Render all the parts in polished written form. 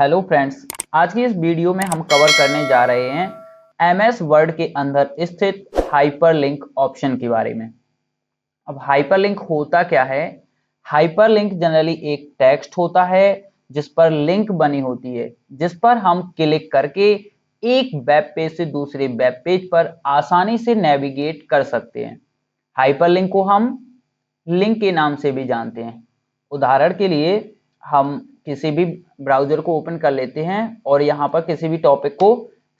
Hello friends, आज की इस वीडियो में हम कवर करने जा रहे हैं एमएस वर्ड के अंदर स्थित हाइपरलिंक ऑप्शन के बारे में। अब हाइपरलिंक होता क्या है? हाइपरलिंक जनरली एक टेक्स्ट होता है जिस पर लिंक बनी होती है, जिस पर हम क्लिक करके एक वेब पेज से दूसरे वेब पेज पर आसानी से नेविगेट कर सकते हैं। हाइपरलिंक को हम लिंक के नाम से भी जानते हैं। उदाहरण के लिए हम किसी भी ब्राउजर को ओपन कर लेते हैं और यहाँ पर किसी भी टॉपिक को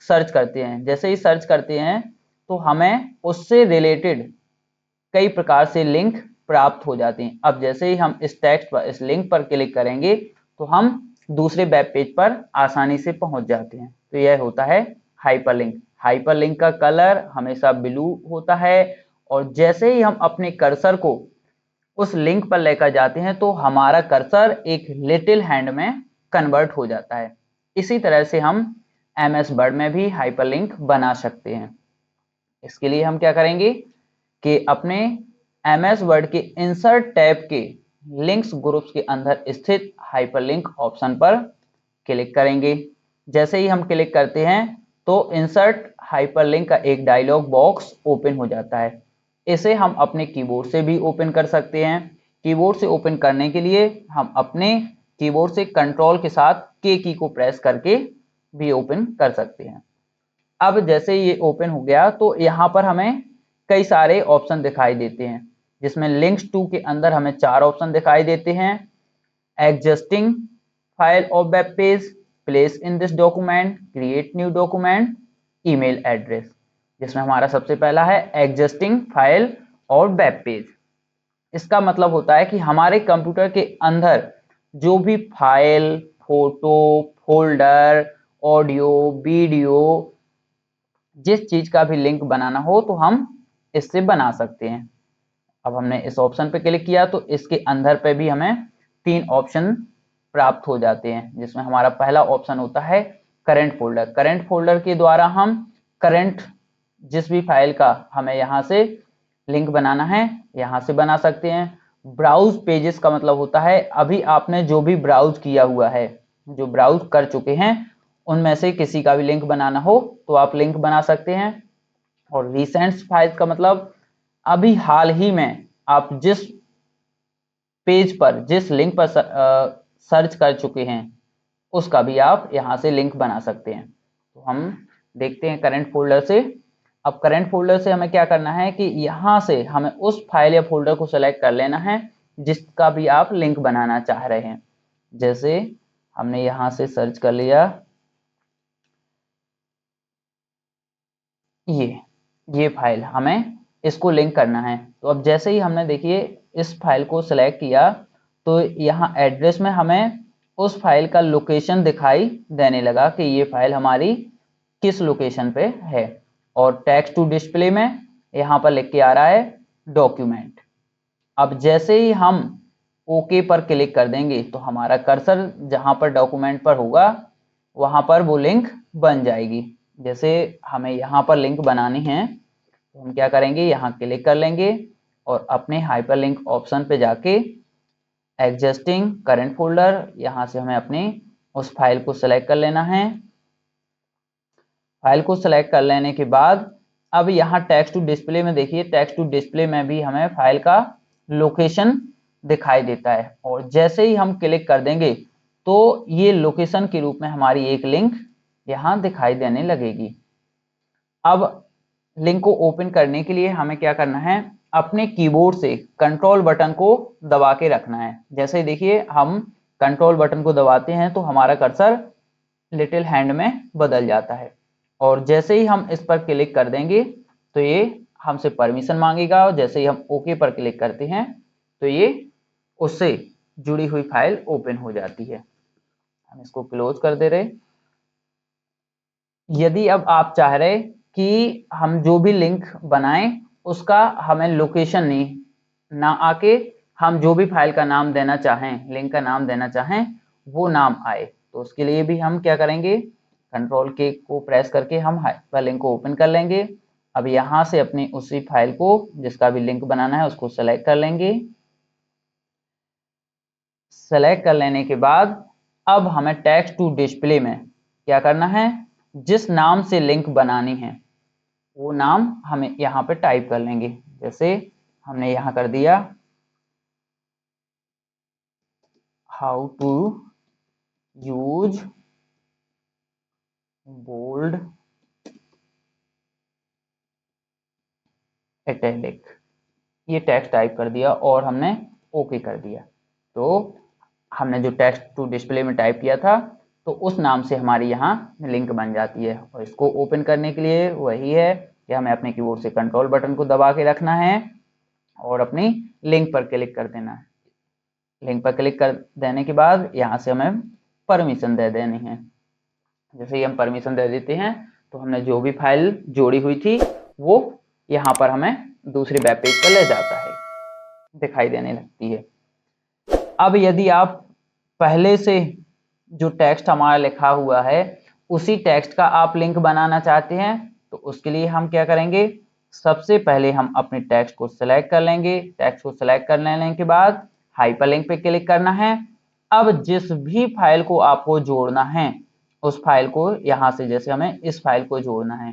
सर्च करते हैं। जैसे ही सर्च करते हैं तो हमें उससे रिलेटेड कई प्रकार से लिंक प्राप्त हो जाते हैं। अब जैसे ही हम इस टेक्स्ट पर, इस लिंक पर क्लिक करेंगे तो हम दूसरे वेब पेज पर आसानी से पहुंच जाते हैं। तो यह होता है हाइपरलिंक। हाइपरलिंक का कलर हमेशा ब्लू होता है और जैसे ही हम अपने कर्सर को उस लिंक पर लेकर जाते हैं तो हमारा कर्सर एक लिटिल हैंड में कन्वर्ट हो जाता है। इसी तरह से हम एमएस वर्ड में भी हाइपरलिंक बना सकते हैं। इसके लिए हम क्या करेंगे कि अपने एमएस वर्ड के इंसर्ट टैब के लिंक्स ग्रुप्स के अंदर स्थित हाइपरलिंक ऑप्शन पर क्लिक करेंगे। जैसे ही हम क्लिक करते हैं तो इंसर्ट हाइपरलिंक का एक डायलॉग बॉक्स ओपन हो जाता है। इसे हम अपने कीबोर्ड से भी ओपन कर सकते हैं। कीबोर्ड से ओपन करने के लिए हम अपने कीबोर्ड से कंट्रोल के साथ के की को प्रेस करके भी ओपन कर सकते हैं। अब जैसे ये ओपन हो गया तो यहाँ पर हमें कई सारे ऑप्शन दिखाई देते हैं, जिसमें लिंक्स टू के अंदर हमें 4 ऑप्शन दिखाई देते हैं। Existing file of web page, place in this document, create new document, email address. जिसमें हमारा सबसे पहला है एग्जिस्टिंग फाइल और वेब पेज। इसका मतलब होता है कि हमारे कंप्यूटर के अंदर जो भी file, photo, folder, audio, video, जिस चीज का भी लिंक बनाना हो तो हम इससे बना सकते हैं। अब हमने इस ऑप्शन पे क्लिक किया तो इसके अंदर पे भी हमें 3 ऑप्शन प्राप्त हो जाते हैं, जिसमें हमारा पहला ऑप्शन होता है करंट फोल्डर। करंट फोल्डर के द्वारा हम करंट जिस भी फाइल का हमें यहाँ से लिंक बनाना है यहाँ से बना सकते हैं। ब्राउज पेजेस का मतलब होता है अभी आपने जो भी ब्राउज किया हुआ है, जो ब्राउज कर चुके हैं, उनमें से किसी का भी लिंक बनाना हो तो आप लिंक बना सकते हैं। और रिसेंट फाइल्स का मतलब अभी हाल ही में आप जिस पेज पर, जिस लिंक पर सर्च कर चुके हैं उसका भी आप यहाँ से लिंक बना सकते हैं। तो हम देखते हैं करंट फोल्डर से। अब करंट फोल्डर से हमें क्या करना है कि यहाँ से हमें उस फाइल या फोल्डर को सेलेक्ट कर लेना है जिसका भी आप लिंक बनाना चाह रहे हैं। जैसे हमने यहाँ से सर्च कर लिया ये फाइल, हमें इसको लिंक करना है। तो अब जैसे ही हमने देखिए इस फाइल को सिलेक्ट किया तो यहाँ एड्रेस में हमें उस फाइल का लोकेशन दिखाई देने लगा कि ये फाइल हमारी किस लोकेशन पे है। और टेक्स्ट टू डिस्प्ले में यहाँ पर लिख के आ रहा है डॉक्यूमेंट। अब जैसे ही हम ओके पर क्लिक कर देंगे तो हमारा कर्सर जहाँ पर डॉक्यूमेंट पर होगा वहाँ पर वो लिंक बन जाएगी। जैसे हमें यहाँ पर लिंक बनानी है तो हम क्या करेंगे, यहाँ क्लिक कर लेंगे और अपने हाइपरलिंक ऑप्शन पे जाके एग्जिस्टिंग करंट फोल्डर, यहाँ से हमें अपनी उस फाइल को सेलेक्ट कर लेना है। फाइल को सेलेक्ट कर लेने के बाद अब यहाँ टेक्स्ट टू डिस्प्ले में देखिए, टेक्स्ट टू डिस्प्ले में भी हमें फाइल का लोकेशन दिखाई देता है। और जैसे ही हम क्लिक कर देंगे तो ये लोकेशन के रूप में हमारी एक लिंक यहाँ दिखाई देने लगेगी। अब लिंक को ओपन करने के लिए हमें क्या करना है, अपने कीबोर्ड से कंट्रोल बटन को दबा के रखना है। जैसे देखिए हम कंट्रोल बटन को दबाते हैं तो हमारा कर्सर लिटिल हैंड में बदल जाता है। और जैसे ही हम इस पर क्लिक कर देंगे तो ये हमसे परमिशन मांगेगा और जैसे ही हम ओके पर क्लिक करते हैं तो ये उससे जुड़ी हुई फाइल ओपन हो जाती है। हम इसको क्लोज कर दे रहे। यदि अब आप चाह रहे कि हम जो भी लिंक बनाएं उसका हमें लोकेशन नहीं ना आके हम जो भी फाइल का नाम देना चाहें, लिंक का नाम देना चाहें, वो नाम आए, तो उसके लिए भी हम क्या करेंगे, कंट्रोल के को प्रेस करके हम हाइपरलिंक को ओपन कर लेंगे। अब यहाँ से अपनी उसी फाइल को जिसका भी लिंक बनाना है उसको सेलेक्ट कर लेंगे। सेलेक्ट कर लेने के बाद अब हमें टेक्स्ट टू डिस्प्ले में क्या करना है, जिस नाम से लिंक बनानी है वो नाम हमें यहाँ पे टाइप कर लेंगे। जैसे हमने यहाँ कर दिया how to use bold italic, ये टेक्स्ट टाइप कर दिया और हमने ओके कर दिया। तो हमने जो टेक्स्ट टू डिस्प्ले में टाइप किया था तो उस नाम से हमारी यहाँ लिंक बन जाती है। और इसको ओपन करने के लिए वही है कि हमें अपने कीबोर्ड से कंट्रोल बटन को दबा के रखना है और अपनी लिंक पर क्लिक कर देना है। लिंक पर क्लिक कर देने के बाद यहाँ से हमें परमिशन दे देनी है। जैसे ही हम परमिशन दे देते हैं तो हमने जो भी फाइल जोड़ी हुई थी वो यहाँ पर हमें दूसरे वेब पेज पर ले जाता है, दिखाई देने लगती है। अब यदि आप पहले से जो टेक्स्ट हमारा लिखा हुआ है उसी टेक्स्ट का आप लिंक बनाना चाहते हैं तो उसके लिए हम क्या करेंगे, सबसे पहले हम अपने टेक्स्ट को सिलेक्ट कर लेंगे। टेक्स्ट को सिलेक्ट कर लेने के बाद हाइपरलिंक पे क्लिक करना है। अब जिस भी फाइल को आपको जोड़ना है उस फाइल को यहाँ से, जैसे हमें इस फाइल को जोड़ना है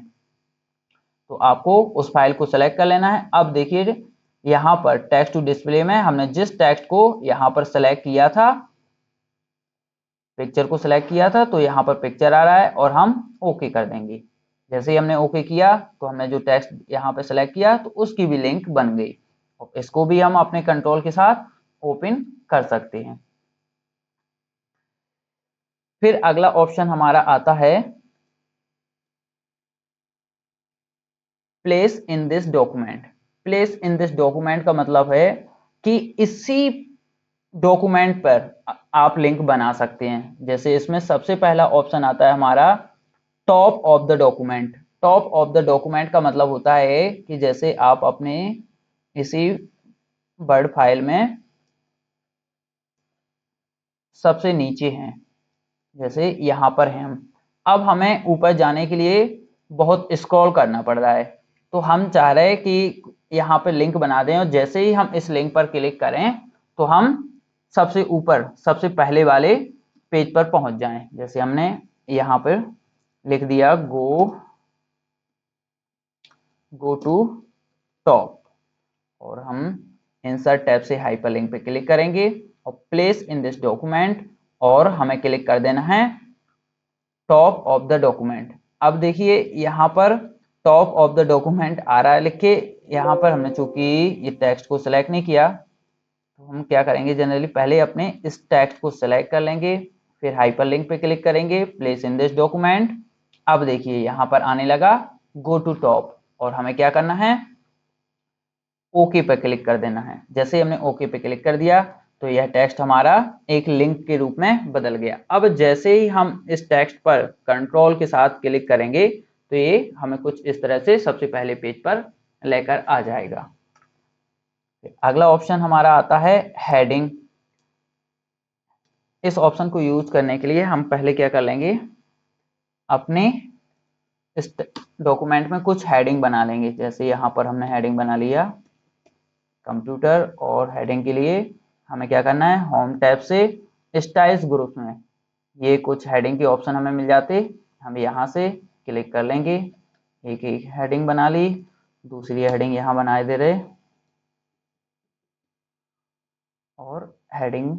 तो आपको उस फाइल को सिलेक्ट कर लेना है। अब देखिए यहाँ पर टेक्स्ट टू डिस्प्ले में हमने जिस टेक्स्ट को यहाँ पर सिलेक्ट किया था, पिक्चर को सिलेक्ट किया था, तो यहाँ पर पिक्चर आ रहा है और हम ओके कर देंगे। जैसे ही हमने ओके किया तो हमने जो टेक्स्ट यहाँ पे सिलेक्ट किया तो उसकी भी लिंक बन गई। और इसको भी हम अपने कंट्रोल के साथ ओपन कर सकते हैं। फिर अगला ऑप्शन हमारा आता है place in this document. Place in this document का मतलब है कि इसी डॉक्यूमेंट पर आप लिंक बना सकते हैं। जैसे इसमें सबसे पहला ऑप्शन आता है हमारा top of the document. Top of the document का मतलब होता है कि जैसे आप अपने इसी वर्ड फाइल में सबसे नीचे हैं, जैसे यहाँ पर हैं हम। अब हमें ऊपर जाने के लिए बहुत स्क्रॉल करना पड़ रहा है तो हम चाह रहे हैं कि यहाँ पे लिंक बना दें और जैसे ही हम इस लिंक पर क्लिक करें तो हम सबसे ऊपर सबसे पहले वाले पेज पर पहुंच जाएं। जैसे हमने यहाँ पर लिख दिया गो टू टॉप और हम इंसर्ट टैब से हाइपरलिंक पे क्लिक करेंगे और प्लेस इन दिस डॉक्यूमेंट और हमें क्लिक कर देना है टॉप ऑफ द डॉक्यूमेंट। अब देखिए यहाँ पर टॉप ऑफ द डॉक्यूमेंट आ रहा है लिख के। यहाँ पर हमने चूंकि ये टेक्स्ट को सिलेक्ट नहीं किया तो हम क्या करेंगे, जनरली पहले अपने इस टेक्स्ट को सिलेक्ट कर लेंगे, फिर हाइपरलिंक पे क्लिक करेंगे, प्लेस इन दिस डॉक्यूमेंट। अब देखिए यहाँ पर आने लगा गो टू टॉप और हमें क्या करना है, ओके पे क्लिक कर देना है। जैसे ही हमने ओके पे क्लिक कर दिया तो यह टेक्स्ट हमारा एक लिंक के रूप में बदल गया। अब जैसे ही हम इस टेक्स्ट पर कंट्रोल के साथ क्लिक करेंगे तो ये हमें कुछ इस तरह से सबसे पहले पेज पर लेकर आ जाएगा। अगला ऑप्शन हमारा आता है हेडिंग। इस ऑप्शन को यूज करने के लिए हम पहले क्या कर लेंगे, अपने इस डॉक्यूमेंट में कुछ हेडिंग बना लेंगे। जैसे यहाँ पर हमने हेडिंग बना लिया कंप्यूटर, और हेडिंग के लिए हमें क्या करना है, होम टैब से स्टाइल्स ग्रुप में ये कुछ हेडिंग के ऑप्शन हमें मिल जाते, हम यहाँ से क्लिक कर लेंगे। एक एक हेडिंग बना ली, दूसरी हेडिंग यहाँ बनाए दे रहे और हेडिंग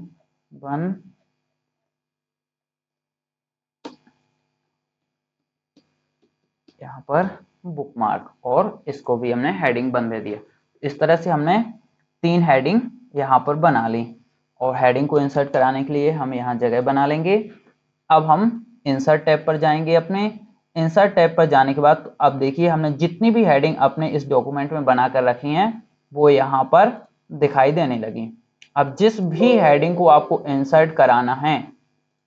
1 यहाँ पर बुकमार्क, और इसको भी हमने हेडिंग 1 दे दिया। इस तरह से हमने 3 हेडिंग यहाँ पर बना ली और हेडिंग को इंसर्ट कराने के लिए हम यहाँ जगह बना लेंगे। अब हम इंसर्ट टैब पर जाएंगे। अपने इंसर्ट टैब पर जाने के बाद अब देखिए हमने जितनी भी हेडिंग अपने इस डॉक्यूमेंट में बना कर रखी हैं वो यहाँ पर दिखाई देने लगी। अब जिस भी हेडिंग को आपको इंसर्ट कराना है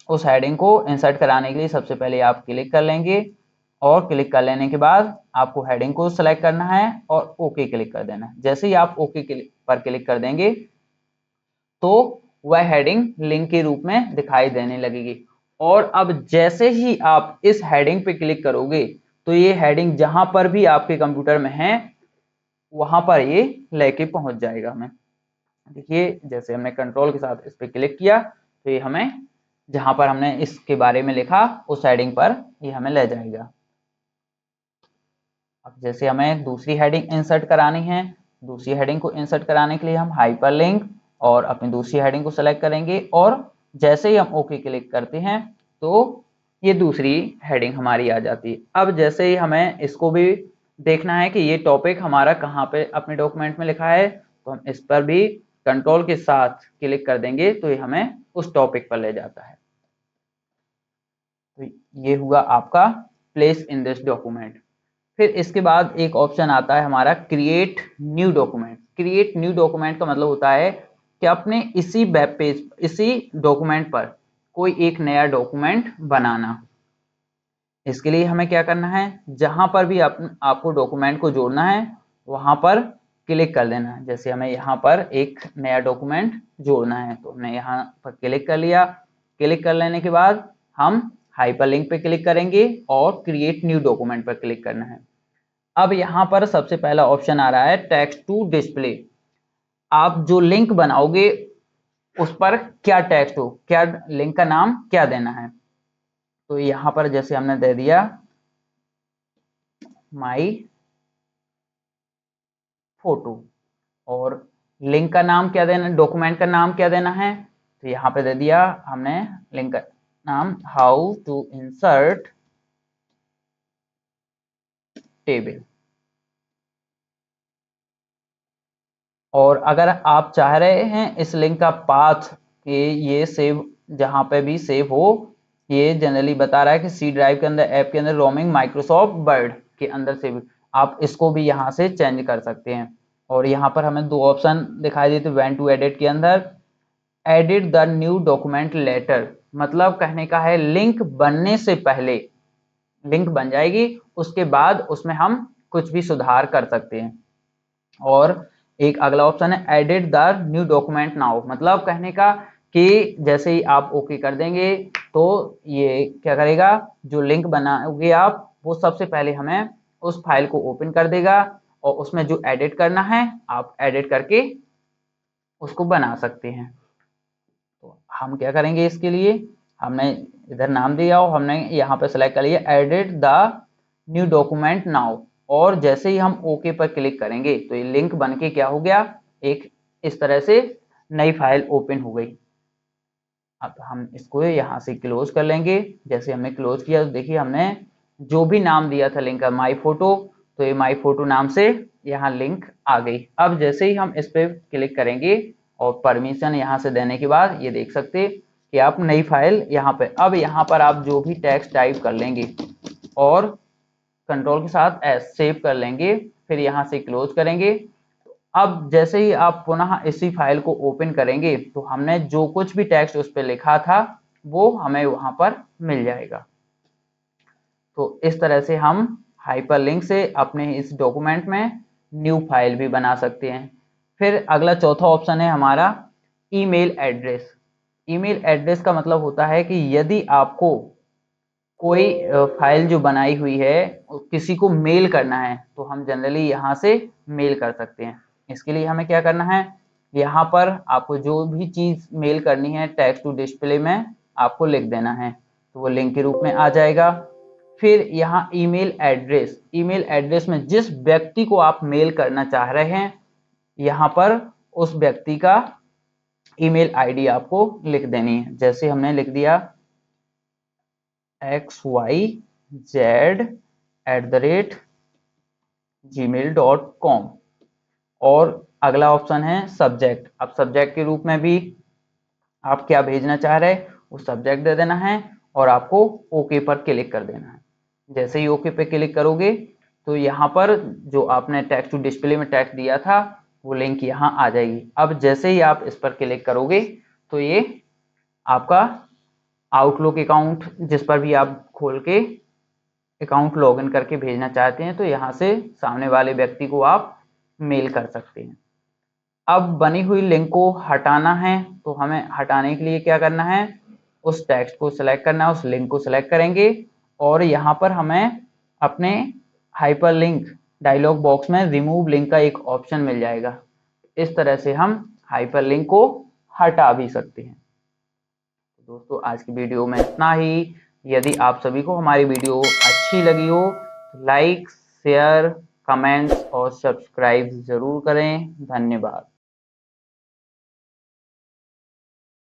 उस हेडिंग को इंसर्ट कराने के लिए सबसे पहले आप क्लिक कर लेंगे और क्लिक कर लेने के बाद आपको हेडिंग को सिलेक्ट करना है और ओके क्लिक कर देना है। जैसे ही आप ओके पर क्लिक कर देंगे तो वह हेडिंग लिंक के रूप में दिखाई देने लगेगी। और अब जैसे ही आप इस हेडिंग पे क्लिक करोगे तो ये हेडिंग जहां पर भी आपके कंप्यूटर में है वहां पर ये लेके पहुंच जाएगा हमें। देखिए जैसे हमने कंट्रोल के साथ इस पे क्लिक किया तो ये हमें जहां पर हमने इसके बारे में लिखा उस हेडिंग पर ये हमें ले जाएगा। अब जैसे हमें दूसरी हेडिंग इंसर्ट करानी है, दूसरी हेडिंग को इंसर्ट कराने के लिए हम हाइपरलिंक और अपनी दूसरी हेडिंग को सेलेक्ट करेंगे और जैसे ही हम ओके क्लिक करते हैं तो ये दूसरी हेडिंग हमारी आ जाती है। अब जैसे ही हमें इसको भी देखना है कि ये टॉपिक हमारा कहाँ पे अपने डॉक्यूमेंट में लिखा है, तो हम इस पर भी कंट्रोल के साथ क्लिक कर देंगे तो ये हमें उस टॉपिक पर ले जाता है। तो ये हुआ आपका प्लेस इन दिस डॉक्यूमेंट। फिर इसके बाद एक ऑप्शन आता है हमारा create new document. Create new document का मतलब होता है कि अपने इसी वेब पेज, इसी डॉक्यूमेंट पर कोई एक नया डॉक्यूमेंट बनाना। इसके लिए हमें क्या करना है, जहां पर भी आपको डॉक्यूमेंट को जोड़ना है वहां पर क्लिक कर देना है। जैसे हमें यहाँ पर एक नया डॉक्यूमेंट जोड़ना है तो हमने यहाँ पर क्लिक कर लिया। क्लिक कर लेने के बाद हम हाइपरलिंक पे क्लिक करेंगे और क्रिएट न्यू डॉक्यूमेंट पर क्लिक करना है। अब यहाँ पर सबसे पहला ऑप्शन आ रहा है टेक्स्ट टू डिस्प्ले। आप जो लिंक बनाओगे उस पर क्या टेक्स्ट हो, क्या लिंक का नाम क्या देना है। तो यहाँ पर जैसे हमने दे दिया माई फोटो, और लिंक का नाम क्या देना, डॉक्यूमेंट का नाम क्या देना है, तो यहाँ पे दे दिया हमने लिंक का नाम हाउ टू इंसर्ट टेबल। और अगर आप चाह रहे हैं इस लिंक का पाथ ये सेव, जहां पे भी सेव हो, ये जनरली बता रहा है कि सी ड्राइव के अंदर, ऐप के अंदर, रोमिंग माइक्रोसॉफ्ट वर्ड के अंदर सेव, आप इसको भी यहां से चेंज कर सकते हैं। और यहाँ पर हमें दो ऑप्शन दिखाई देते हैं व्हेन टू एडिट के अंदर। Edit the new document letter, मतलब कहने का है लिंक बनने से पहले, लिंक बन जाएगी उसके बाद उसमें हम कुछ भी सुधार कर सकते हैं। और एक अगला ऑप्शन है edit the new document now, मतलब कहने का कि जैसे ही आप ओके कर देंगे तो ये क्या करेगा, जो लिंक बनाओगे आप वो सबसे पहले हमें उस फाइल को ओपन कर देगा और उसमें जो एडिट करना है आप एडिट करके उसको बना सकते हैं। तो हम क्या करेंगे, इसके लिए हमने इधर नाम दिया और हमने यहाँ पे सेलेक्ट कर लिया edit the new document now, और जैसे ही हम ओके पर क्लिक करेंगे तो ये लिंक बनके क्या हो गया, एक इस तरह से नई फाइल ओपन हो गई। अब हम इसको यहाँ से क्लोज कर लेंगे। जैसे हमने क्लोज किया तो देखिए हमने जो भी नाम दिया था लिंक का माई फोटो, तो ये माई फोटो नाम से यहाँ लिंक आ गई। अब जैसे ही हम इस पर क्लिक करेंगे और परमिशन यहाँ से देने के बाद ये देख सकते कि आप नई फाइल यहाँ पे, अब यहाँ पर आप जो भी टेक्स्ट टाइप कर लेंगे और कंट्रोल के साथ एस सेव कर लेंगे, फिर यहाँ से क्लोज करेंगे। अब जैसे ही आप पुनः इसी फाइल को ओपन करेंगे तो हमने जो कुछ भी टेक्स्ट उस पर लिखा था वो हमें वहां पर मिल जाएगा। तो इस तरह से हम हाइपरलिंक से अपने इस डॉक्यूमेंट में न्यू फाइल भी बना सकते हैं। फिर अगला चौथा ऑप्शन है हमारा ईमेल एड्रेस। ईमेल एड्रेस का मतलब होता है कि यदि आपको कोई फाइल जो बनाई हुई है किसी को मेल करना है तो हम जनरली यहाँ से मेल कर सकते हैं। इसके लिए हमें क्या करना है, यहाँ पर आपको जो भी चीज़ मेल करनी है टेक्स्ट टू डिस्प्ले में आपको लिख देना है तो वो लिंक के रूप में आ जाएगा। फिर यहाँ ईमेल एड्रेस, ईमेल एड्रेस में जिस व्यक्ति को आप मेल करना चाह रहे हैं यहाँ पर उस व्यक्ति का ईमेल आईडी आपको लिख देनी है। जैसे हमने लिख दिया xyz@gmail.com, और अगला ऑप्शन है सब्जेक्ट। अब सब्जेक्ट के रूप में भी आप क्या भेजना चाह रहे हैं वो सब्जेक्ट दे देना है और आपको ओके पर क्लिक कर देना है। जैसे ही ओके पे क्लिक करोगे तो यहाँ पर जो आपने टेक्स्ट टू डिस्प्ले में टेक्स्ट दिया था वो लिंक यहाँ आ जाएगी। अब जैसे ही आप इस पर क्लिक करोगे तो ये आपका आउटलुक अकाउंट जिस पर भी आप खोल के अकाउंट लॉगिन करके भेजना चाहते हैं तो यहाँ से सामने वाले व्यक्ति को आप मेल कर सकते हैं। अब बनी हुई लिंक को हटाना है तो हमें हटाने के लिए क्या करना है, उस टेक्स्ट को सिलेक्ट करना है, उस लिंक को सिलेक्ट करेंगे और यहाँ पर हमें अपने हाइपरलिंक डायलॉग बॉक्स में रिमूव लिंक का एक ऑप्शन मिल जाएगा। इस तरह से हम हाइपरलिंक को हटा भी सकते हैं। दोस्तों आज की वीडियो में इतना ही। यदि आप सभी को हमारी वीडियो अच्छी लगी हो तो लाइक, शेयर, कमेंट्स और सब्सक्राइब जरूर करें। धन्यवाद।